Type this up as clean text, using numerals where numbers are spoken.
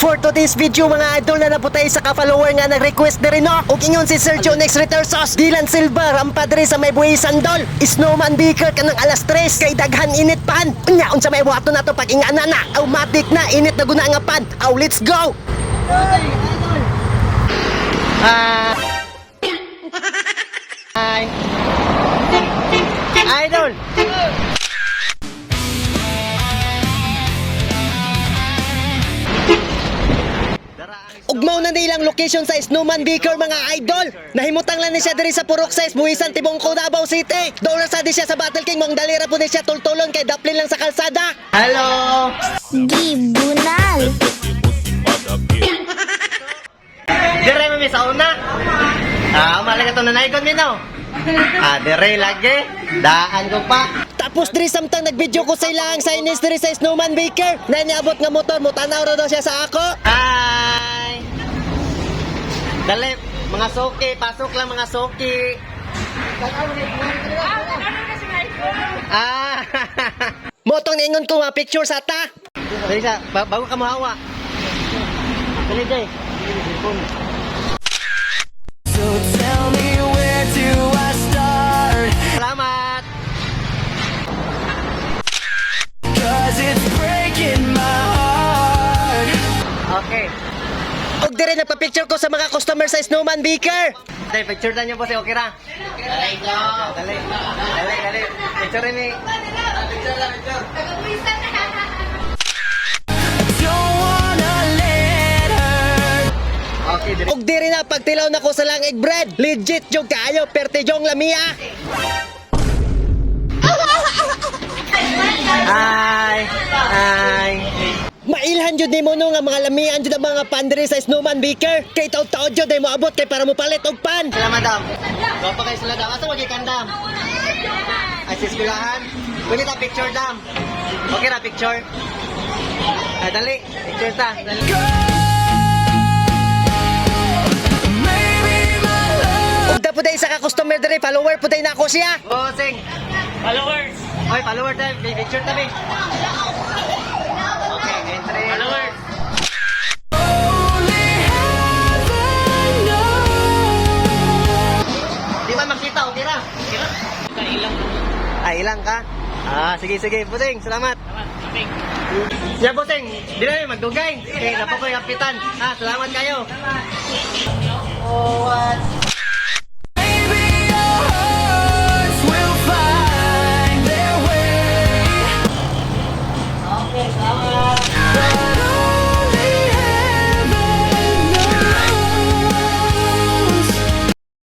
For today's video mga idol na naputay sa ka-follower nga nag-request na rin no. Ug ingon si Sergio Next Retersos, Dylan Silva, rampadre sa may buhay sandol. Snowman Baker kanang alas 3 kay daghan init pan. Unya unsa may buhaton nato pag ingana na. Automatic na init na guna nga pan. Aw let's go. Hi. Idol. Ugmaw na nilang location sa Snowman Baker mga idol. Nahimutang lang ni siya diri sa Purok 6, Buhisan, Tibongko, Davao City. Doon sa di siya sa Battle King, mong dalira po di siya tultulon kay daplin lang sa kalsada. Hello. Gibunal. Dire mo mi sa una. Umali ka to na naigon mi no. Dire lagi. Daan ko pa. Tapos diri samtang nag-video ko sa ilang signage diri sa Snowman Baker. Na niabot nga motor, mutanaw raw daw siya sa ako. Hi. Dali, mga soki, pasok lang mga soki. Motong ningon ko mga picture sa ta. Dali sa, bago ka mahawa. Dali day. So tell me where do I start? Salamat. Cause it's breaking my heart. Okay. Og dire nagpa-picture ko sa mga customer sa Snowman Baker. Dali, picture na niyo po si Okira. Dali, dali. Dali. Picture ni. Picture. Don't wanna let her. Okay, dire. Og dire na pagtilaw na ko sa langig bread. Legit jog kaayo, perte jong lamia. Hi. Mailhan jud nimo no nga mga lamian jud ang mga pandre sa Snowman Baker. Kay taod-taod jud ay mo abot kay para mo palit og pan. Salamat madam. Wa pa kay sila dam. Asa wagi kandam? Assist kulahan. Kunin ta picture dam. Okay ra picture. Dali, picture ta. Dali. Maybe my love. Ugda po day sa ka-customer diri, follower po day na ako siya. Bossing. Followers! Oy, follower tayo. Picture tabi. Okay, entry. Followers! Only heaven knows. Di man makita, okay ra. Kailang. Ilang ka? Sige. Busing, salamat. Aming. Ya, Busing. Di na yun, magdugay. Okay, napo ko yung kapitan. Salamat kayo. Oh, what? Maybe your hearts will find their way. Okay, salamat.